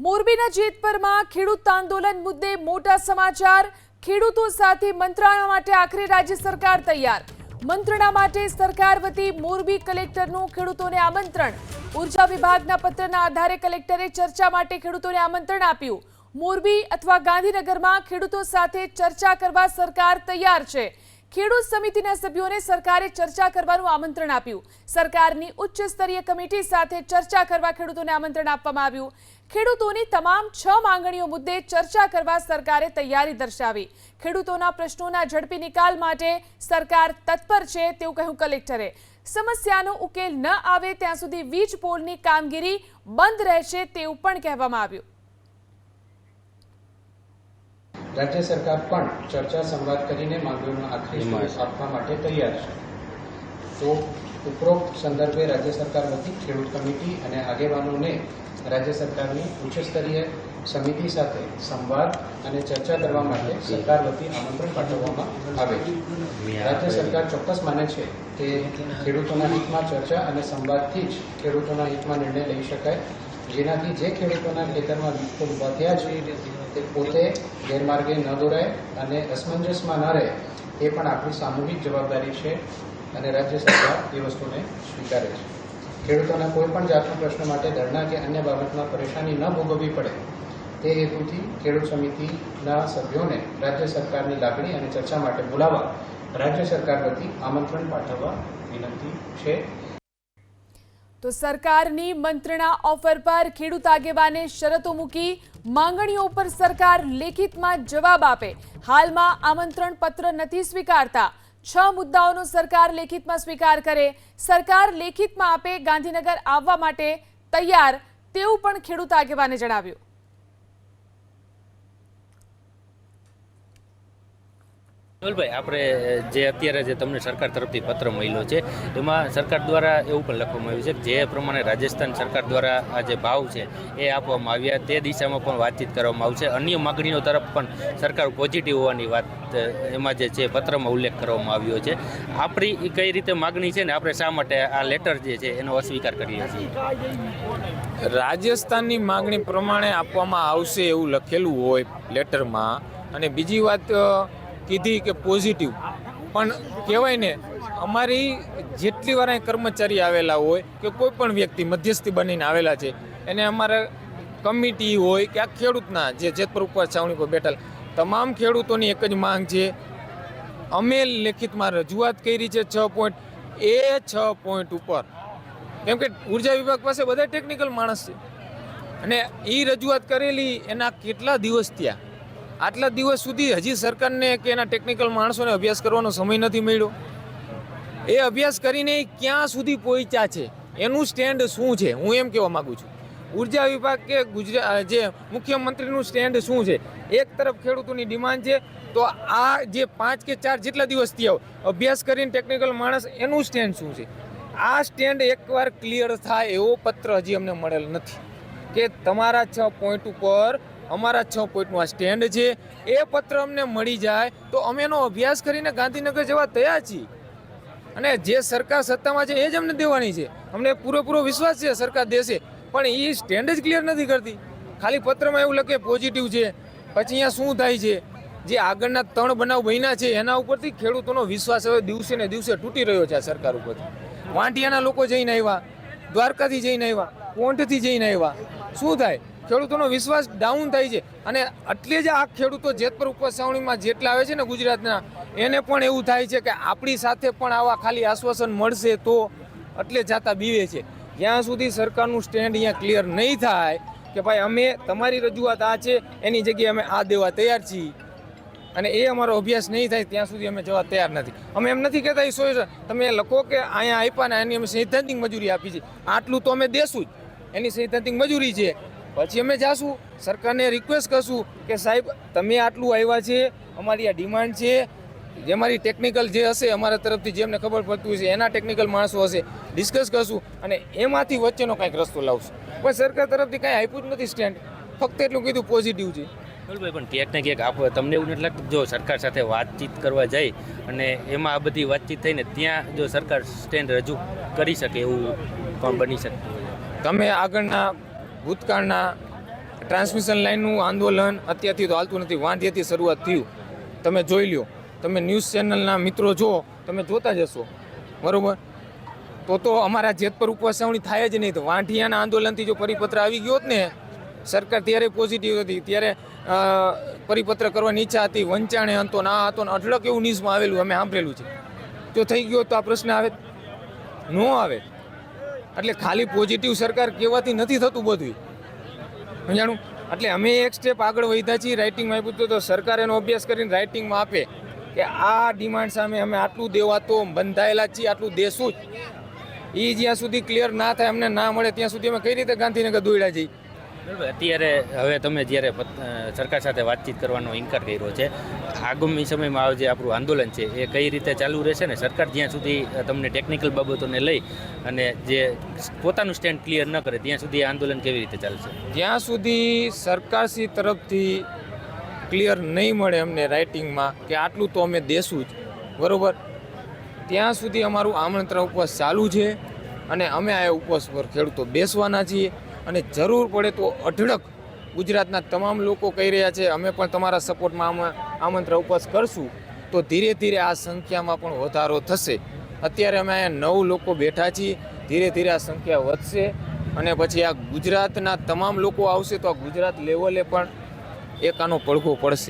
મોરબીના જેતપરમાં ખેડૂત આંદોલન મુદ્દે મોટા સમાચાર। ખેડૂતો સાથે મંત્રણા માટે આખરે રાજ્ય સરકાર તૈયાર। મંત્રણા માટે સરકાર વતી મોરબી કલેક્ટરનું ખેડૂતોને આમંત્રણ। ઉર્જા વિભાગના પત્રના આધારે કલેક્ટરે ચર્ચા માટે ખેડૂતોને આમંત્રણ આપ્યું। મોરબી અથવા ગાંધીનગરમાં ખેડૂતો સાથે ચર્ચા કરવા સરકાર તૈયાર છે। ખેડૂત સમિતિના સભ્યોને સરકારે ચર્ચા કરવાનું આમંત્રણ આપ્યું। સરકારની ઉચ્ચ સ્તરીય કમિટી સાથે ચર્ચા કરવા ખેડૂતોને આમંત્રણ આપવામાં આવ્યું। ખેડૂતોની તમામ 6 માંગણીઓ મુદ્દે ચર્ચા કરવા સરકારે તૈયારી દર્શાવી। ખેડૂતોના પ્રશ્નોના ઝડપી નિકાલ માટે સરકાર તત્પર છે તેવું કહ્યું કલેક્ટરે। સમસ્યાનો ઉકેલ ન આવે ત્યાં સુધી વીજ પોલની કામગીરી બંધ રહેશે તેવું પણ કહેવામાં આવ્યું। राज्य सरकार पण चर्चा संवाद करीने मांगणीओनो आखरी स्वरूप आपवा माटे तैयार छे। तो उपरोक्त संदर्भे राज्य सरकार वती खेडूत कमिटी अने आगेवानोने राज्य सरकारनी उच्च स्तरीय समिति साथे संवाद अने चर्चा करवा माटे सरकार वती आमंत्रण पाठववामां आवे छे। राज्य सरकार चोक्कस माने छे के खेडूतोना हितमां चर्चा अने संवादथी ज खेडूतोना हितमां निर्णय लई शकाय, जेनाथी जे खेडूतोना खेतरमां वीज पोल ऊभा थया छे ते पोते गैरमार्गे न दौराय अने असमंजसमां न रहे ए पण आपणी सामूहिक जवाबदारी छे अने राज्य सरकार ए वस्तुने स्वीकारे छे। खेडूतोना कोईपण जातनो प्रश्न माटे धरना के अन्य बाबतमां परेशानी न भोगववी पड़े ते हेतुथी खेडूत समितिना सभ्योने राज्य सरकारनी लागणी अने चर्चा माटे बोलावा राज्य सरकार वती आमंत्रण पाठववा विनंती छे। तो सरकारनी मंत्रणा ऑफर पर खेडूत आगेवाने शरतो मूकी। मांगणीओ पर सरकार लेखितमां जवाब आपे। हालमां आमंत्रण पत्र नथी स्वीकारता। 6 मुद्दाओनो सरकार लेखितमां स्वीकार करे। सरकार लेखितमां आपे गांधीनगर आववा माटे तैयार तेवुं पण खेडूत आगेवाने जणाव्युं। ભાઈ આપણે જે અત્યારે જે તમને સરકાર તરફથી પત્ર મળ્યો છે એમાં સરકાર દ્વારા એવું પણ લખવામાં આવ્યું છે કે જે પ્રમાણે રાજસ્થાન સરકાર દ્વારા આ જે ભાવ છે એ આપવામાં આવ્યા તે દિશામાં પણ વાતચીત કરવામાં આવશે। અન્ય માગણીઓ તરફ પણ સરકાર પોઝિટિવ હોવાની વાત એમાં જે છે પત્રમાં ઉલ્લેખ કરવામાં આવ્યો છે। આપણી કઈ રીતે માગણી છે ને આપણે શા માટે આ લેટર જે છે એનો અસ્વીકાર કરીએ છીએ? રાજસ્થાનની માગણી પ્રમાણે આપવામાં આવશે એવું લખેલું હોય લેટરમાં। અને બીજી વાત કીધી કે પોઝિટિવ પણ કહેવાય ને, અમારી જેટલી વાર અહીં કર્મચારી આવેલા હોય કે કોઈ પણ વ્યક્તિ મધ્યસ્થી બનીને આવેલા છે એને અમારા કમિટી હોય કે આ ખેડૂતના જે જેતપુર ઉપવાસ છાવણી પર બેઠેલા તમામ ખેડૂતોની એક જ માંગ છે। અમે લેખિતમાં રજૂઆત કરી છે 6 પોઈન્ટ ઉપર, કેમ કે ઉર્જા વિભાગ પાસે બધા ટેકનિકલ માણસ છે અને એ રજૂઆત કરેલી એના કેટલા દિવસ થયા। આટલા દિવસ સુધી હજી સરકારને કે એના ટેકનિકલ માણસોને અભ્યાસ કરવાનો સમય નથી મળ્યો। એ અભ્યાસ કરીને ક્યાં સુધી પહોંચ્યા છે, એનું સ્ટેન્ડ શું છે, હું એમ કહેવા માગું છું। ઉર્જા વિભાગ કે ગુજરાત જે મુખ્યમંત્રીનું સ્ટેન્ડ શું છે? એક તરફ ખેડૂતોની ડિમાન્ડ છે તો આ જે 5 કે 4 જેટલા દિવસ થયા અભ્યાસ કરીને ટેકનિકલ માણસ એનું સ્ટેન્ડ શું છે? આ સ્ટેન્ડ એકવાર ક્લિયર થાય એવો પત્ર હજી અમને મળેલ નથી કે તમારા 6 પોઈન્ટ ઉપર અમારા 6 પોઈન્ટનું આ સ્ટેન્ડ છે। એ પત્ર અમને મળી જાય તો અમે એનો અભ્યાસ કરીને ગાંધીનગર જવા તૈયાર છીએ અને જે સરકાર સત્તામાં છે એ જ અમને દેવાની છે। અમને પૂરેપૂરો વિશ્વાસ છે સરકાર દેશે, પણ એ સ્ટેન્ડ જ ક્લિયર નથી કરતી। ખાલી પત્રમાં એવું લખે પોઝિટિવ છે, પછી અહીંયા શું થાય છે? જે આગળના 3 બનાવ બન્યા છે એના ઉપરથી ખેડૂતોનો વિશ્વાસ હવે દિવસે ને દિવસે તૂટી રહ્યો છે આ સરકાર ઉપરથી। વાંટિયાના લોકો જઈને આવ્યા, દ્વારકાથી જઈને આવ્યા, કોંઠથી જઈને આવ્યા, શું થાય? ખેડૂતોનો વિશ્વાસ ડાઉન થાય છે અને એટલે જ આ ખેડૂતો જેતપુર ઉપવાસ છાવણીમાં જેટલા આવે છે ને ગુજરાતના, એને પણ એવું થાય છે કે આપણી સાથે પણ આવા ખાલી આશ્વાસન મળશે તો એટલે જાતા બીવે છે। જ્યાં સુધી સરકારનું સ્ટેન્ડ અહીંયા ક્લિયર નહીં થાય કે ભાઈ અમે તમારી રજૂઆત આ છે એની જગ્યાએ અમે આ દેવા તૈયાર છીએ અને એ અમારો અભ્યાસ નહીં થાય ત્યાં સુધી અમે જવા તૈયાર નથી। અમે એમ નથી કહેતા એ તમે લખો કે અહીંયા આપ્યા ને એની અમે સૈદ્ધાંતિક મજૂરી આપી છે, આટલું તો અમે દેશું જ, એની સૈદ્ધાંતિક મજૂરી છે। પછી અમે જાશું સરકારને રિક્વેસ્ટ કરશું કે સાહેબ તમે આટલું આવ્યા છે, અમારી આ ડિમાન્ડ છે, જે અમારી ટેકનિકલ જે હશે અમારા તરફથી જેમને ખબર પડતું હશે એના ટેકનિકલ માણસો હશે, ડિસ્કસ કરશું અને એમાંથી વચ્ચેનો કંઈક રસ્તો લાવશું। પણ સરકાર તરફથી કાંઈ આપ્યું જ નથી સ્ટેન્ડ, ફક્ત એટલું કીધું પોઝિટિવ છે। ભાઈ પણ ક્યાંક ને ક્યાંક આપણે તમને એવું નથી લાગતું જો સરકાર સાથે વાતચીત કરવા જાય અને એમાં આ બધી વાતચીત થઈને ત્યાં જો સરકાર સ્ટેન્ડ રજૂ કરી શકે એવું પણ બની શકે? તમે આગળના ભૂતકાળના ટ્રાન્સમિશન લાઇનનું આંદોલન અત્યારથી તો હાલતું નથી, વાંઢિયાથી શરૂઆત થયું. તમે જોઈ લ્યો, તમે ન્યૂઝ ચેનલના મિત્રો જો, તમે જોતા જશો, બરાબર? તો અમારા જેતપર ઉપવાસણી થાય જ નહીં. તો વાંઢિયાના આંદોલનથી જો પરિપત્ર આવી ગયો હોત ને, સરકાર ત્યારે પોઝિટિવ હતી, ત્યારે પરિપત્ર કરવાની ઈચ્છા હતી, વંચાણે હતો ના હતો ને અઢળક એવું ન્યૂઝમાં આવેલું, અમે સાંભળેલું છે. જો થઈ ગયો તો આ પ્રશ્ન આવે ન આવે. એટલે ખાલી પોઝિટિવ સરકાર કહેવાથી નથી થતું બધું, સમજાણું? એટલે અમે એક સ્ટેપ આગળ વધ્યા છીએ. રાઇટિંગમાં આપ્યું તો સરકાર એનો અભ્યાસ કરીને રાઇટિંગમાં આપે કે આ ડિમાન્ડ સામે અમે આટલું દેવા તો બંધાયેલા છીએ, આટલું દેશું જ. એ જ્યાં સુધી ક્લિયર ના થાય, અમને ના મળે ત્યાં સુધી અમે કઈ રીતે ગાંધીનગર દોડ્યા જઈએ? અત્યારે હવે તમે જ્યારે સરકાર સાથે વાતચીત કરવાનો ઇનકાર કર્યો છે, આગામી સમયમાં જે આપણું આંદોલન છે એ કઈ રીતે ચાલુ રહેશે ને સરકાર જ્યાં સુધી તમને ટેકનિકલ બાબતોને લઈ અને જે પોતાનું સ્ટેન્ડ ક્લિયર ન કરે ત્યાં સુધી આંદોલન કેવી રીતે ચાલશે? જ્યાં સુધી સરકારશ્રી તરફથી ક્લિયર નહીં મળે અમને રાઇટિંગમાં કે આટલું તો અમે દેશું જ, બરાબર, ત્યાં સુધી અમારું આમંત્રણ ઉપવાસ ચાલુ છે. અને અમે આ ઉપવાસ પર ખેડૂતો બેસવાના છીએ. અને જરૂર પડે તો અઢળક ગુજરાતના તમામ લોકો કહી રહ્યા છે અમે પણ તમારા સપોર્ટમાં આમંત્રણ ઉપવાસ કરશું. તો ધીરે ધીરે આ સંખ્યામાં પણ વધારો થશે. અત્યારે અમે અહીંયા 9 લોકો બેઠા છીએ, ધીરે ધીરે આ સંખ્યા વધશે. અને પછી આ ગુજરાતના તમામ લોકો આવશે તો આ ગુજરાત લેવલે પણ એક આનો પડઘો પડશે.